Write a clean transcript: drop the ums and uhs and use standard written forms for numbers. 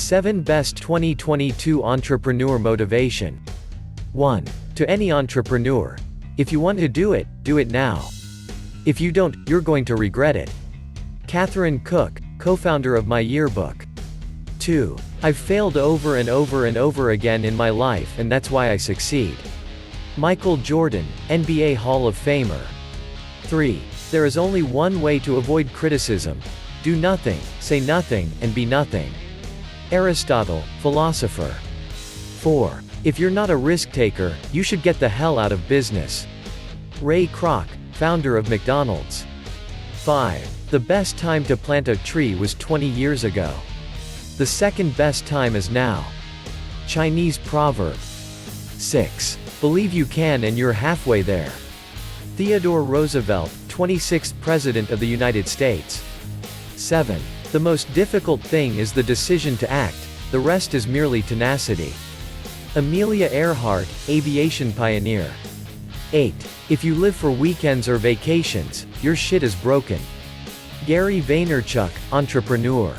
7 Best 2022 Entrepreneur Motivation. 1. To any entrepreneur. If you want to do it now. If you don't, you're going to regret it. Catherine Cook, co-founder of My Yearbook. 2. I've failed over and over and over again in my life and that's why I succeed. Michael Jordan, NBA Hall of Famer. 3. There is only one way to avoid criticism. Do nothing, say nothing, and be nothing. Aristotle, philosopher. 4. If you're not a risk-taker, you should get the hell out of business. Ray Kroc, founder of McDonald's. 5. The best time to plant a tree was 20 years ago. The second best time is now. Chinese proverb. 6. Believe you can and you're halfway there. Theodore Roosevelt, 26th President of the United States. 7. The most difficult thing is the decision to act, the rest is merely tenacity. Amelia Earhart, aviation pioneer. 8. If you live for weekends or vacations, your shit is broken. Gary Vaynerchuk, entrepreneur.